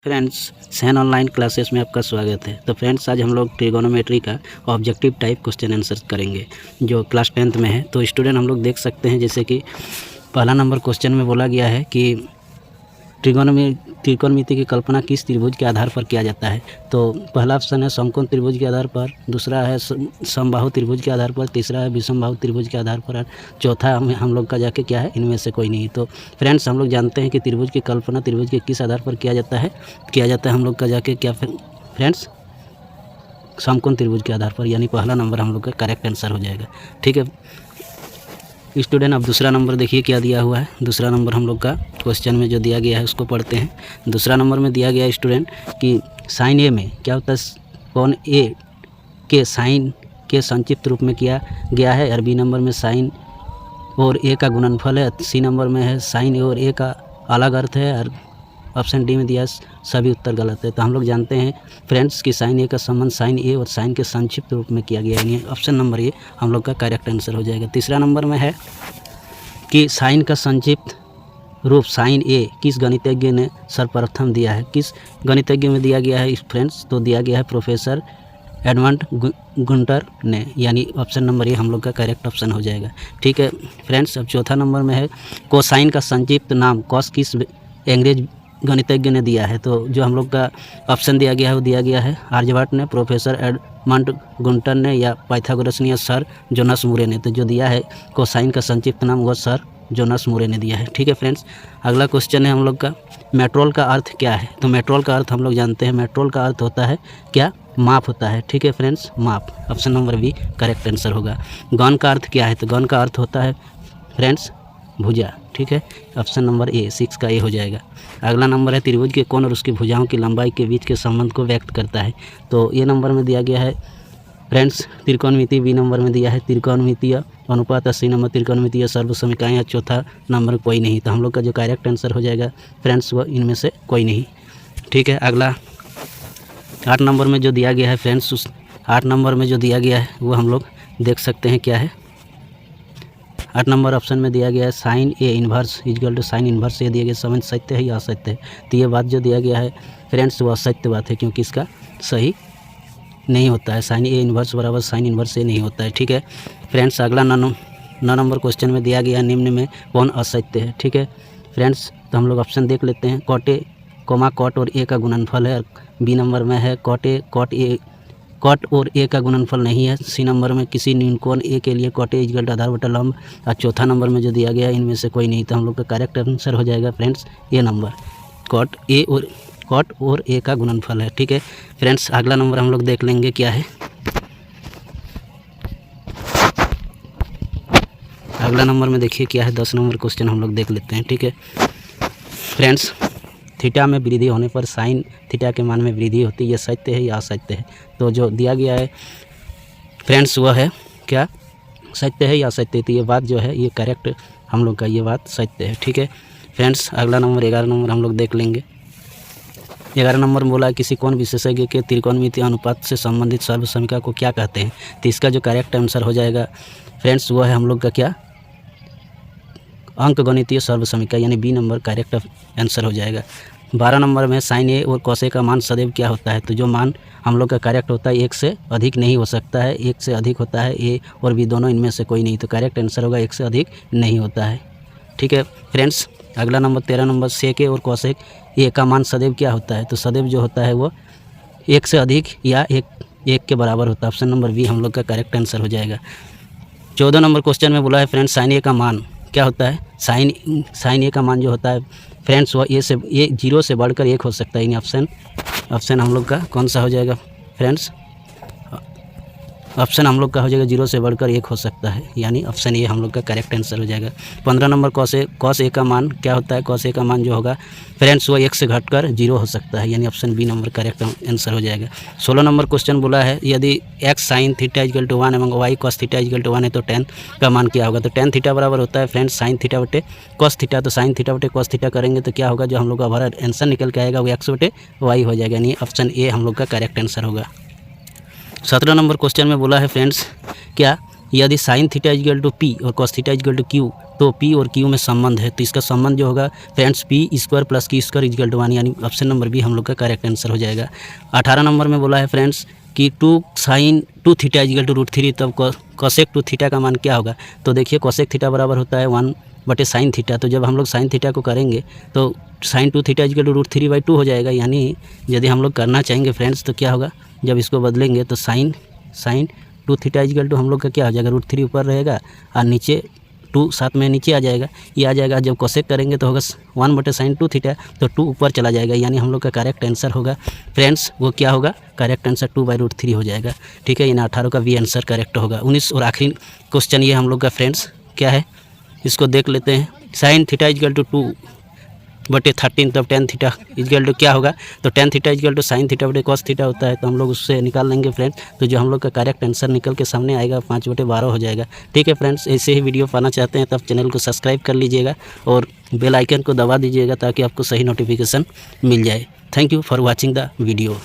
Friends, San online classes में आपका स्वागत है। तो फ्रेंड्स, आज हम लोग ट्रिगोनोमेट्री का ऑब्जेक्टिव टाइप क्वेश्चन आंसर करेंगे जो क्लास 10th में है। तो स्टूडेंट हम लोग देख सकते हैं, जैसे कि पहला नंबर क्वेश्चन में बोला गया है कि त्रिकोणमिति की कल्पना किस त्रिभुज के आधार पर किया जाता है। तो पहला ऑप्शन है समकोण त्रिभुज के आधार पर, दूसरा है समबाहु त्रिभुज के आधार पर, तीसरा है विषमबाहु त्रिभुज के आधार पर, और चौथा हम लोग का जाके क्या है, इनमें से कोई नहीं। तो फ्रेंड्स, हम लोग जानते हैं कि त्रिभुज की कल्पना त्रिभुज के किस आधार पर किया जाता है हम लोग का जाके क्या फ्रेंड्स, समकोण त्रिभुज के आधार पर, यानी पहला नंबर हम लोग का करेक्ट आंसर हो जाएगा। ठीक है स्टूडेंट, अब दूसरा नंबर देखिए क्या दिया हुआ है। दूसरा नंबर हम लोग का क्वेश्चन में जो दिया गया है उसको पढ़ते हैं। दूसरा नंबर में दिया गया है स्टूडेंट कि साइन ए में क्या होता है, कोण ए के साइन के संक्षिप्त रूप में किया गया है, और बी नंबर में साइन और ए का गुणनफल है, सी नंबर में है साइन ए और ए का अलग अर्थ है, और ऑप्शन डी में दिया सभी उत्तर गलत है। तो हम लोग जानते हैं फ्रेंड्स कि साइन ए का संबंध साइन ए और साइन के संक्षिप्त रूप में किया गया है, यानी ऑप्शन नंबर ए हम लोग का करेक्ट आंसर हो जाएगा। तीसरा नंबर में है कि साइन का संक्षिप्त रूप साइन ए किस गणितज्ञ ने सर्वप्रथम दिया है। किस गणितज्ञ में दिया गया है फ्रेंड्स, तो दिया गया है प्रोफेसर एडमंड गुंटर ने, यानी ऑप्शन नंबर ए हम लोग का करेक्ट ऑप्शन हो जाएगा। ठीक है फ्रेंड्स, अब चौथा नंबर में है कोसाइन का संक्षिप्त नाम कॉस किस अंग्रेज गणितज्ञ ने दिया है। तो जो हम लोग का ऑप्शन दिया गया है वो दिया गया है आर्यभट्ट ने, प्रोफेसर एडमंड गुंटर ने, या पाइथागोरस ने, या सर जोनास मूरे ने। तो जो दिया है कोसाइन का संक्षिप्त नाम वो सर जोनास मूरे ने दिया है। ठीक है फ्रेंड्स, अगला क्वेश्चन है हम लोग का मेट्रोल का अर्थ क्या है। तो मेट्रोल का अर्थ हम लोग जानते हैं, मेट्रोल का अर्थ होता है क्या, माप होता है। ठीक है फ्रेंड्स, माप, option number B correct answer होगा। गौन का अर्थ क्या है, तो गौन का अर्थ होता है फ्रेंड्स भुजा। ठीक है, ऑप्शन नंबर ए 6 का ए हो जाएगा। अगला नंबर है त्रिभुज के कोण और उसकी भुजाओं की लंबाई के बीच के संबंध को व्यक्त करता है। तो ए नंबर में दिया गया है फ्रेंड्स त्रिकोणमिति, बी नंबर में दिया है त्रिकोणमितीय अनुपात, सी नंबर त्रिकोणमितीय सर्वसमीकरण, चौथा नंबर कोई नहीं। तो हम लोग का जो करेक्ट आंसर हो जाएगा फ्रेंड्स वो इनमें से कोई नहीं। ठीक है, अगला 8 नंबर में जो दिया गया है फ्रेंड्स, उस 8 नंबर में जो दिया गया है वो हम लोग देख सकते हैं क्या है। 8 नंबर ऑप्शन में दिया गया है sine A inverse equal to sine inverse, ये दिया गया समझ सत्य है या असत्य है। तो ये बात जो दिया गया है फ्रेंड्स वो असत्य बात है, क्योंकि इसका सही नहीं होता है। साइन ए इन्वर्स बराबर साइन इन्वर्स ए नहीं होता है। ठीक है फ्रेंड्स, अगला 9 नंबर क्वेश्चन में दिया गया निम्न में कौन असत्य है। ठीक है फ्रेंड्स, तो हम लोग ऑप्शन देख लेते हैं। कॉट ए कोमा कॉट और ए का गुणनफल है, बी नंबर में है कॉट और ए का गुणनफल नहीं है, सी नंबर में किसी न्यूनकोण ए के लिए कॉट ए इक्वल टू आधार बटा लंब, और चौथा नंबर में जो दिया गया है इनमें से कोई नहीं। तो हम लोग का करेक्ट आंसर हो जाएगा फ्रेंड्स ए नंबर, कॉट और ए का गुणनफल है। ठीक है फ्रेंड्स, अगला नंबर हम लोग देख लेंगे क्या है। अगला नंबर में देखिए क्या है, 10 नंबर क्वेश्चन हम लोग देख लेते हैं। ठीक है फ्रेंड्स, थीटा में वृद्धि होने पर साइन थीटा के मान में वृद्धि होती है, ये सत्य है या असत्य है। तो जो दिया गया है फ्रेंड्स वह है क्या, सत्य है या असत्य। तो ये बात जो है ये करेक्ट हम लोग का, ये बात सत्य है। ठीक है फ्रेंड्स, अगला नंबर 11 नंबर हम लोग देख लेंगे। 11 नंबर में बोला किसी कोण विशेषज्ञ के त्रिकोणमितीय अनुपात से संबंधित सर्वसमीकरण को क्या कहते हैं। तो इसका जो करेक्ट आंसर हो जाएगा फ्रेंड्स वो है हम लोग का क्या, अंकगणितीय सर्वसमीकरण, यानी बी नंबर करेक्ट आंसर हो जाएगा। 12 नंबर में साइन ए और कॉस ए का मान सदैव क्या होता है। तो जो मान हम लोग का करेक्ट होता है 1 से अधिक नहीं हो सकता है, 1 से अधिक होता है, ए और बी दोनों इनमें से कोई नहीं। तो करेक्ट आंसर होगा 1 से अधिक नहीं होता है। ठीक है फ्रेंड्स, अगला नंबर 13 नंबर सेक ए और कॉसेक ए का मान सदैव क्या होता है। तो सदैव जो होता है वो 1 से अधिक या 1 के बराबर होता है, ऑप्शन नंबर बी हम लोग का करेक्ट आंसर हो जाएगा। 14 नंबर क्वेश्चन में बोला है फ्रेंड्स साइन ए का मान क्या होता है। साइन ए का मान जो होता है फ्रेंड्स वो ए 0 से बढ़कर 1 हो सकता है, यानी ऑप्शन हम लोग का कौन सा हो जाएगा फ्रेंड्स, ऑप्शन हम लोग का हो जाएगा 0 से बढ़कर 1 हो सकता है, यानी ऑप्शन ए हम लोग का करेक्ट आंसर हो जाएगा। 15 नंबर कॉस ए का मान क्या होता है। कॉस ए का मान जो होगा फ्रेंड्स वो 1 से घटकर 0 हो सकता है, यानी option B number correct answer हो जाएगा। 16 नंबर क्वेश्चन बोला है यदि x sine theta equal to 1 एवं y cos theta equal to 1 है तो tan का मान क्या होगा। तो tan थीटा बराबर होता है फ्रेंड्स साइन थीटा बटे कॉस थीटा। तो साइन थीटा बटे कॉस थीटा करेंगे तो क्या होगा, जो हम लोग का हमारा आंसर निकल के आएगा वो एक्स बटे वाई हो जाएगा, यानी ऑप्शन ए हम लोग का करेक्ट आंसर होगा। 17 नंबर क्वेश्चन में बोला है फ्रेंड्स क्या, यदि sine theta equal to P और cos theta equal to Q, तो पी और क्यू में संबंध है, तो इसका संबंध जो होगा friends P square plus Q square equal to 1, यानी ऑप्शन नंबर बी हम लोग का करेक्ट आंसर हो जाएगा। 18 नंबर में बोला है फ्रेंड्स कि 2 sin 2 थीटा इक्वल टू √3, तब कोसेक 2 थीटा का मान क्या होगा। तो देखिए कोसेक थीटा बराबर होता है 1/sin थीटा, तो जब हम लोग साइन थीटा को करेंगे तो sin 2 थीटा इक्वल टू √3/2 हो जाएगा। यानी यदि हम लोग करना चाहेंगे फ्रेंड्स तो क्या होगा, जब इसको बदलेंगे तो साइन 2 थीटा इक्वल टू हम लोग का क्या हो जाएगा, √3 ऊपर रहेगा और नीचे 2 साथ में नीचे आ जाएगा, ये आ जाएगा। जब कोसेक करेंगे तो होगा 1/sin 2 थीटा, तो 2 ऊपर चला जाएगा, यानी हम लोग का करेक्ट आंसर होगा फ्रेंड्स वो क्या होगा, करेक्ट आंसर 2/√3 हो जाएगा। ठीक है, इन 18 का भी आंसर करेक्ट होगा। 19 और आखिरी क्वेश्चन ये हम लोग का फ्रेंड्स क्या है, इसको देख लेते हैं। साइन थीटा इक्वल टू 2/13, तब tan थीटा इक्वल टू क्या होगा, तो tan theta equal to sine theta बटे कॉस थीटा होता है, तो हम लोग उससे निकाल लेंगे फ्रेंड्स। तो जो हम लोग का करेक्ट आंसर निकल के सामने आएगा 5/12 हो जाएगा। ठीक है फ्रेंड्स, ऐसे ही वीडियो पाना चाहते हैं तब चैनल को सब्सक्राइब कर लीजिएगा और बेल आइकन को दबा दीजिएगा ताकि आपको सही नोटिफिकेशन मिल जाए। Thank you for watching the video.